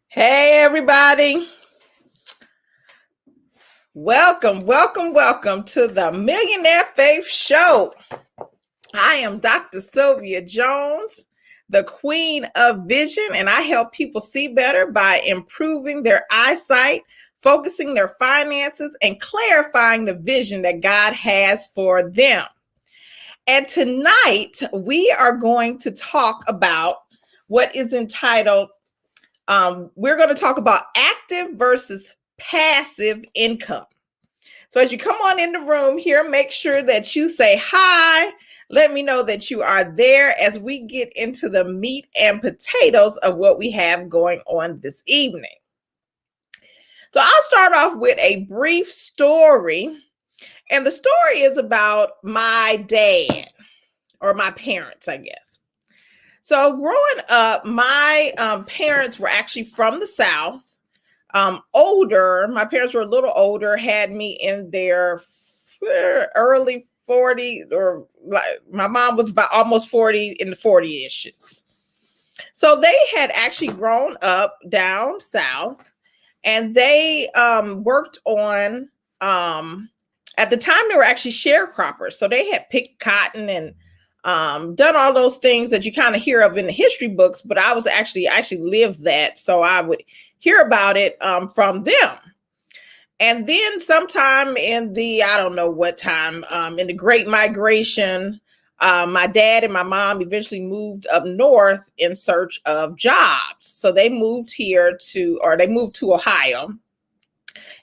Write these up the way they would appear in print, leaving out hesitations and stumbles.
Hey, everybody. Welcome to the Millionaire Faith Show. I am Dr. Sylvia Jones, the Queen of Vision, and I help people see better by improving their eyesight, focusing their finances, and clarifying the vision that God has for them. And tonight, we are going to talk about what is entitled we're going to talk about active versus passive income. So as you come on in the room here, make sure that you say hi. Let me know that you are there as we get into the meat and potatoes of what we have going on this evening. So I'll start off with a brief story. And the story is about my dad, or my parents, I guess. So growing up, my parents were actually from the South. Older, my parents were a little older, had me in their early 40s, or like my mom was about almost 40, in the 40-ish. So they had actually grown up down South, and they worked on, at the time they were actually sharecroppers. So they had picked cotton and done all those things that you kind of hear of in the history books, but I actually lived that. So I would hear about it from them. And then sometime in the, I don't know what time, in the Great Migration, my dad and my mom eventually moved up north in search of jobs. So they moved they moved to Ohio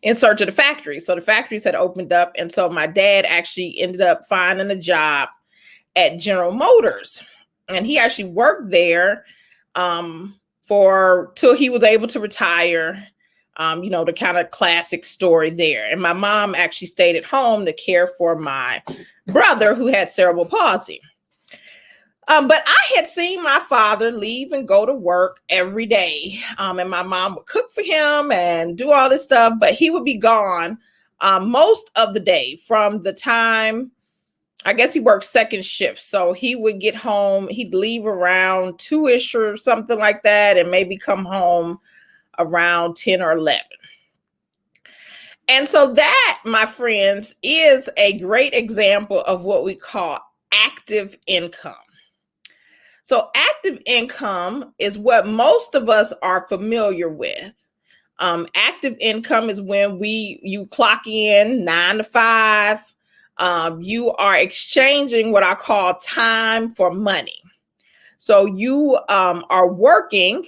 in search of the factories. So the factories had opened up. And so my dad actually ended up finding a job at General Motors. And he actually worked there till he was able to retire. The kind of classic story there. And my mom actually stayed at home to care for my brother who had cerebral palsy. But I had seen my father leave and go to work every day. And my mom would cook for him and do all this stuff, but he would be gone most of the day from the time, I guess he worked second shift. So he would get home, he'd leave around 2-ish or something like that, and maybe come home around 10 or 11. And so that, my friends, is a great example of what we call active income. So active income is what most of us are familiar with. Active income is when you clock in 9 to 5. You are exchanging what I call time for money. So you are working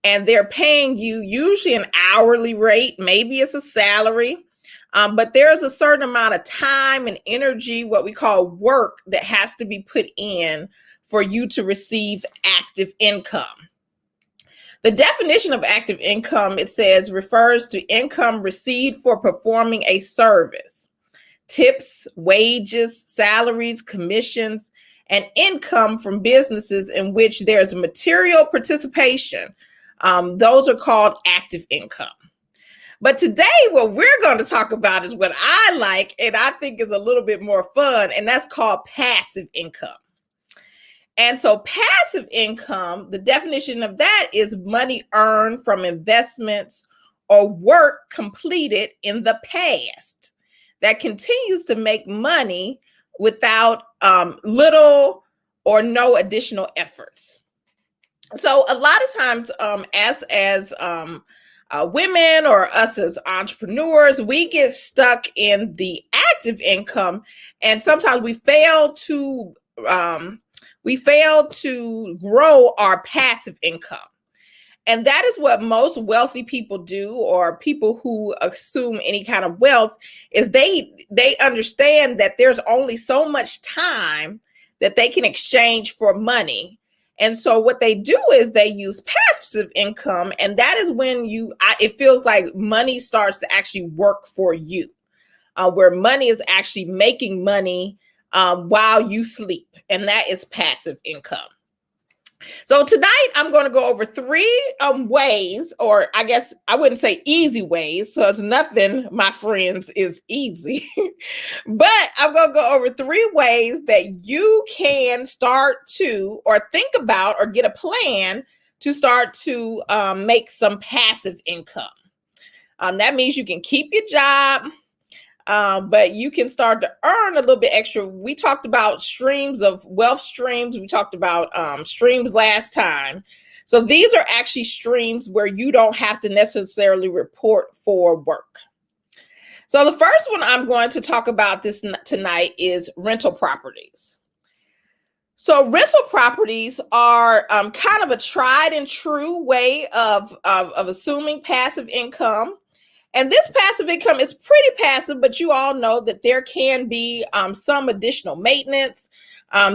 and they're paying you usually an hourly rate. Maybe it's a salary, but there's a certain amount of time and energy, what we call work, that has to be put in for you to receive active income. The definition of active income, it says, refers to income received for performing a service. Tips, wages, salaries, commissions, and income from businesses in which there's material participation. Those are called active income. But today, what we're going to talk about is what I like and I think is a little bit more fun, and that's called passive income. And so passive income, the definition of that is money earned from investments or work completed in the past that continues to make money without little or no additional efforts. So a lot of times, as women or us as entrepreneurs, we get stuck in the active income, and sometimes we fail to grow our passive income. And that is what most wealthy people do, or people who assume any kind of wealth, is they understand that there's only so much time that they can exchange for money. And so what they do is they use passive income, and that is when it feels like money starts to actually work for you, where money is actually making money while you sleep, and that is passive income. So tonight I'm going to go over three ways, or I guess I wouldn't say easy ways, so it's nothing, my friends, is easy. But I'm going to go over three ways that you can start to, or think about, or get a plan to start to make some passive income. That means you can keep your job, but you can start to earn a little bit extra. We talked about streams of wealth streams. We talked about streams last time. So these are actually streams where you don't have to necessarily report for work. So the first one I'm going to talk about this tonight is rental properties. So rental properties are kind of a tried and true way of assuming passive income. And this passive income is pretty passive, but you all know that there can be some additional maintenance.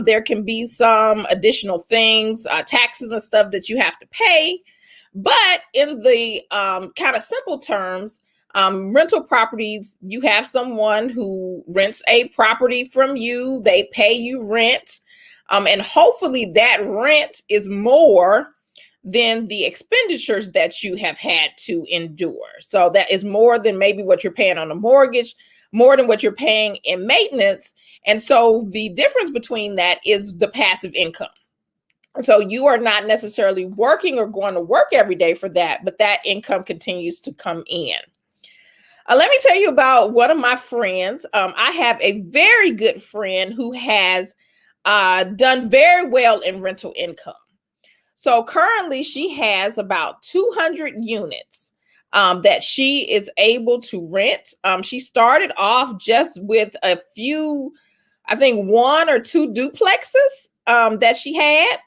There can be some additional things, taxes and stuff that you have to pay. But in the kind of simple terms, rental properties, you have someone who rents a property from you, they pay you rent, and hopefully that rent is more than the expenditures that you have had to endure. So that is more than maybe what you're paying on a mortgage, more than what you're paying in maintenance. And so the difference between that is the passive income. So you are not necessarily working or going to work every day for that, but that income continues to come in. Let me tell you about one of my friends. I have a very good friend who has done very well in rental income. So currently she has about 200 units that she is able to rent. She started off just with a few, I think one or two duplexes that she had,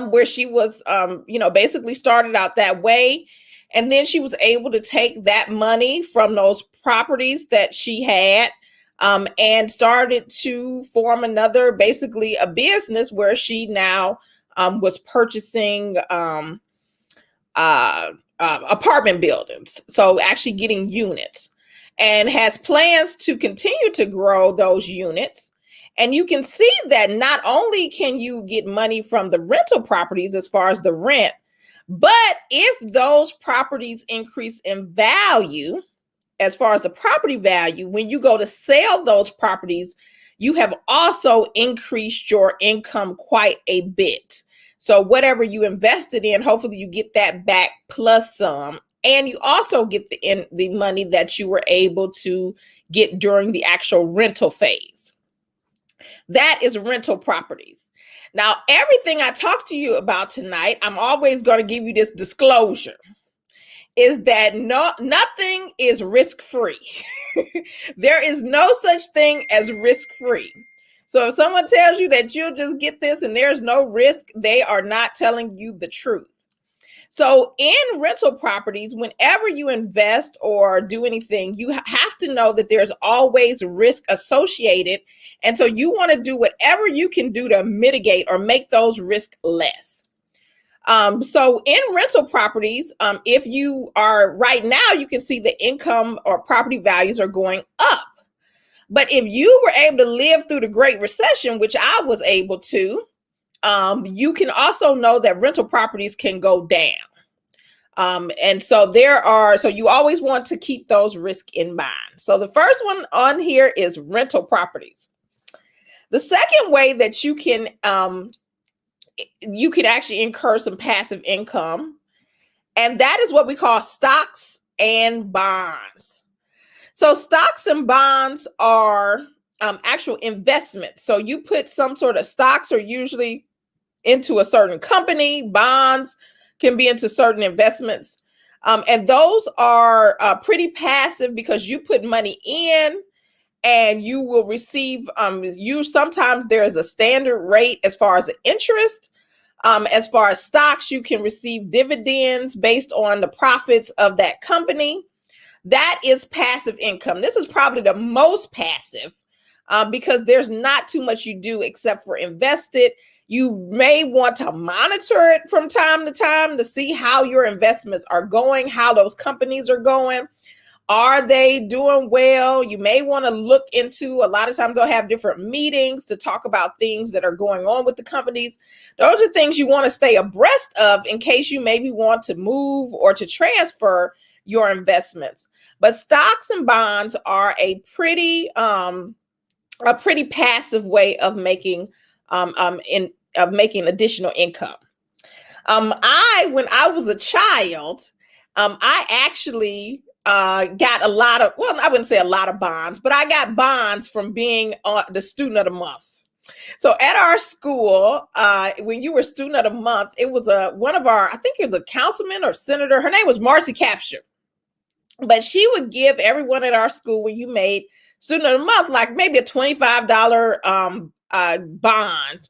where she was, basically started out that way. And then she was able to take that money from those properties that she had and started to form another, basically a business where she now was purchasing apartment buildings. So actually getting units, and has plans to continue to grow those units. And you can see that not only can you get money from the rental properties as far as the rent, but if those properties increase in value, as far as the property value, when you go to sell those properties, you have also increased your income quite a bit. So whatever you invested in, hopefully you get that back plus some, and you also get the money that you were able to get during the actual rental phase. That is rental properties. Now, everything I talk to you about tonight, I'm always going to give you this disclosure, is that nothing is risk-free. There is no such thing as risk-free. So if someone tells you that you'll just get this and there's no risk, they are not telling you the truth. So in rental properties, whenever you invest or do anything, you have to know that there's always risk associated. And so you want to do whatever you can do to mitigate or make those risks less. So in rental properties, if you are right now, you can see the income or property values are going up. But if you were able to live through the Great Recession, which I was able to, you can also know that rental properties can go down. And so so you always want to keep those risks in mind. So the first one on here is rental properties. The second way that you can actually incur some passive income, and that is what we call stocks and bonds. So stocks and bonds are actual investments. So you put some sort of stocks are usually into a certain company. Bonds can be into certain investments. And those are pretty passive because you put money in and you will receive, sometimes there is a standard rate as far as the interest. As far as stocks, you can receive dividends based on the profits of that company. That is passive income. This is probably the most passive because there's not too much you do except for invest it. You may want to monitor it from time to time to see how your investments are going, how those companies are going. Are they doing well? You may want to look into, a lot of times they'll have different meetings to talk about things that are going on with the companies. Those are things you want to stay abreast of in case you maybe want to move or to transfer your investments. But stocks and bonds are a pretty passive way of making additional income. When I was a child, I actually got a lot of, well, I wouldn't say a lot of bonds, but I got bonds from being the student of the month. So at our school, when you were student of the month, it was one of our, I think it was a councilman or senator. Her name was Marcy Capture. But she would give everyone at our school, when you made student of the month, like maybe a $25 bond.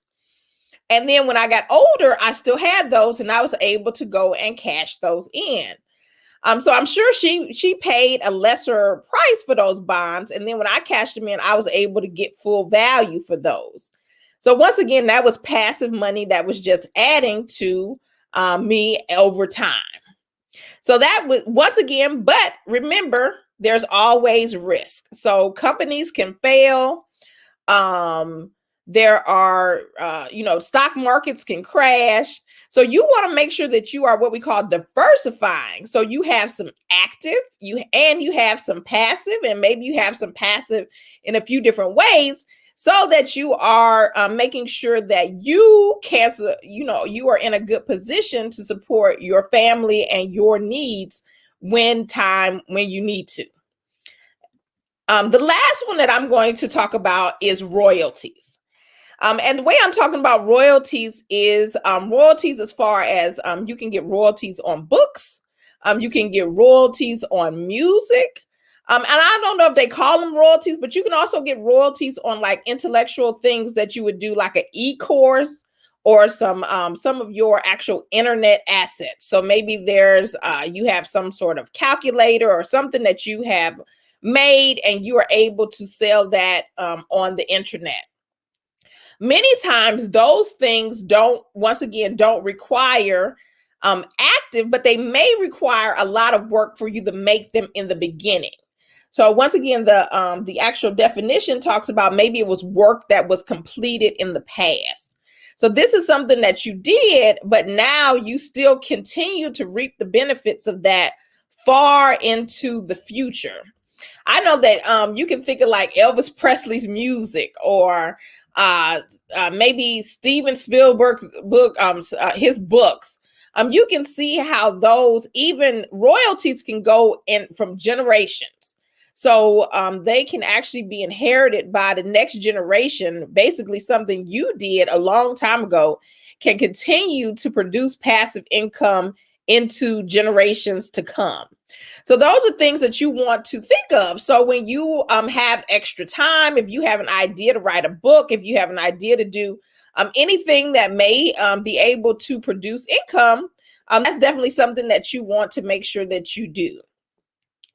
And then when I got older, I still had those, and I was able to go and cash those in. So I'm sure she paid a lesser price for those bonds. And then when I cashed them in, I was able to get full value for those. So once again, that was passive money that was just adding to me over time. So that was, once again, but remember, there's always risk. So companies can fail. There are, stock markets can crash. So you want to make sure that you are what we call diversifying. So you have some active, you have some passive, and maybe you have some passive in a few different ways, so that you are making sure that you can, you are in a good position to support your family and your needs when you need to. The last one that I'm going to talk about is royalties. And the way I'm talking about royalties is royalties as far as you can get royalties on books. You can get royalties on music. And I don't know if they call them royalties, but you can also get royalties on like intellectual things that you would do, like an e-course or some of your actual internet assets. So maybe there's you have some sort of calculator or something that you have made, and you are able to sell that on the internet. Many times those things don't require active, but they may require a lot of work for you to make them in the beginning. So once again, the actual definition talks about maybe it was work that was completed in the past. So this is something that you did, but now you still continue to reap the benefits of that far into the future. I know that you can think of like Elvis Presley's music, or maybe Steven Spielberg's book, his books. You can see how those, even royalties, can go in from generations. So they can actually be inherited by the next generation. Basically, something you did a long time ago can continue to produce passive income into generations to come. So those are things that you want to think of. So when you have extra time, if you have an idea to write a book, if you have an idea to do anything that may be able to produce income, that's definitely something that you want to make sure that you do.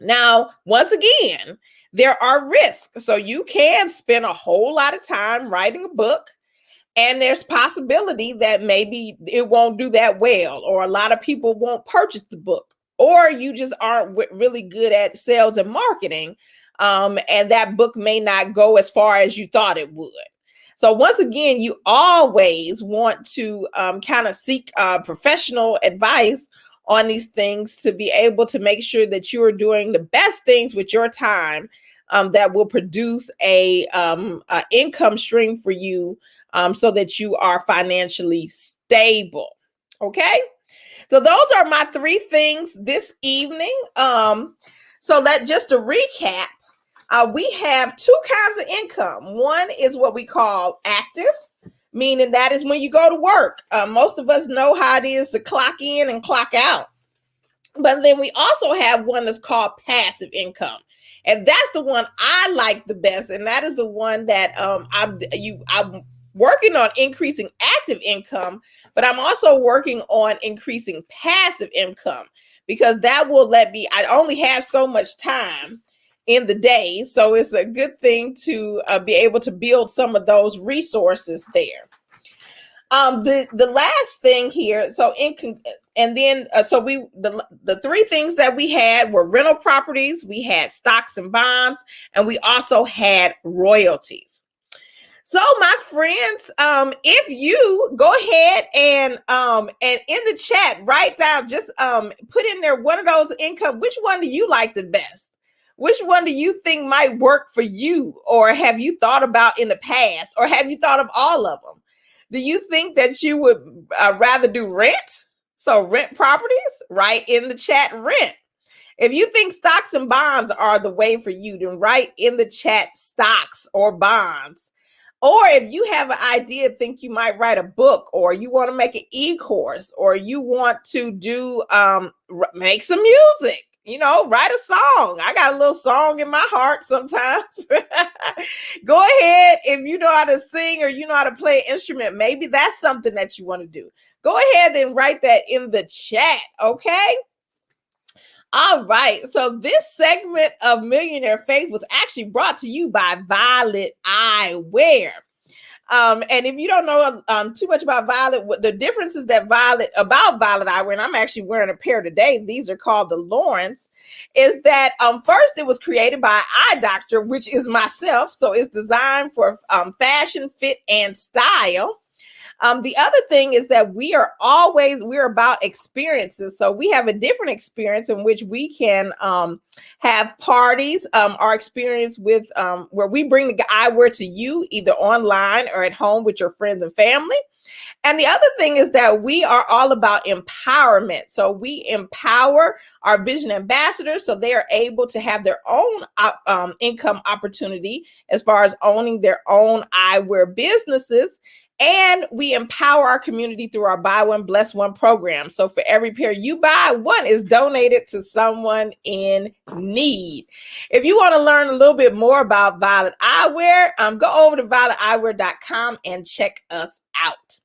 Now, once again, there are risks. So you can spend a whole lot of time writing a book, and there's possibility that maybe it won't do that well, or a lot of people won't purchase the book, or you just aren't really good at sales and marketing, and that book may not go as far as you thought it would. So once again, you always want to kind of seek professional advice on these things to be able to make sure that you're doing the best things with your time that will produce a income stream for you, so that you are financially stable. Okay. So those are my 3 things this evening. So that, just to recap, we have 2 kinds of income. One is what we call active, meaning that is when you go to work. Most of us know how it is to clock in and clock out. But then we also have one that's called passive income. And that's the one I like the best. And that is the one that I'm working on increasing active income, but I'm also working on increasing passive income, because that will let me, I only have so much time in the day. So it's a good thing to be able to build some of those resources there. The last thing here, so and then so the three things that we had were rental properties, we had stocks and bonds, and we also had royalties. So my friends, if you go ahead and in the chat write down, just put in there one of those income, which one do you like the best? Which one do you think might work for you, or have you thought about in the past, or have you thought of all of them? Do you think that you would rather do rent? So rent properties, write in the chat rent. If you think stocks and bonds are the way for you, then write in the chat stocks or bonds. Or if you have an idea, think you might write a book, or you want to make an e-course, or you want to do make some music, write a song. I got a little song in my heart sometimes. Go ahead. If you know how to sing or you know how to play an instrument, maybe that's something that you want to do. Go ahead and write that in the chat, okay? All right. So this segment of Millionaire Faith was actually brought to you by Violet Eyewear. And if you don't know too much about Violet, the difference is that Violet Eyewear, and I'm actually wearing a pair today. These are called the Lawrence. Is that first it was created by Eye Doctor, which is myself. So it's designed for fashion, fit, and style. The other thing is that we're about experiences. So we have a different experience in which we can have parties, our experience with where we bring the eyewear to you either online or at home with your friends and family. And the other thing is that we are all about empowerment. So we empower our vision ambassadors so they are able to have their own income opportunity as far as owning their own eyewear businesses. And we empower our community through our Buy One, Bless One program. So for every pair you buy, one is donated to someone in need. If you want to learn a little bit more about Violet Eyewear, go over to violeteyewear.com and check us out.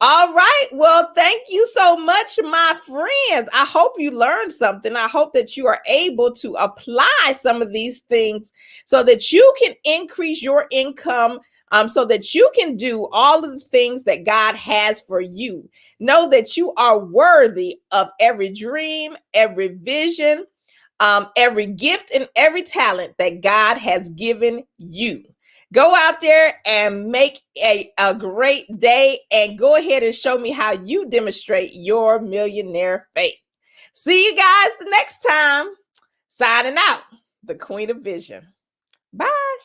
All right. Well, thank you so much, my friends. I hope you learned something. I hope that you are able to apply some of these things so that you can increase your income, so that you can do all of the things that God has for you. Know that you are worthy of every dream, every vision, every gift, and every talent that God has given you. Go out there and make a great day, and go ahead and show me how you demonstrate your millionaire faith. See you guys the next time. Signing out, the Queen of Vision. Bye.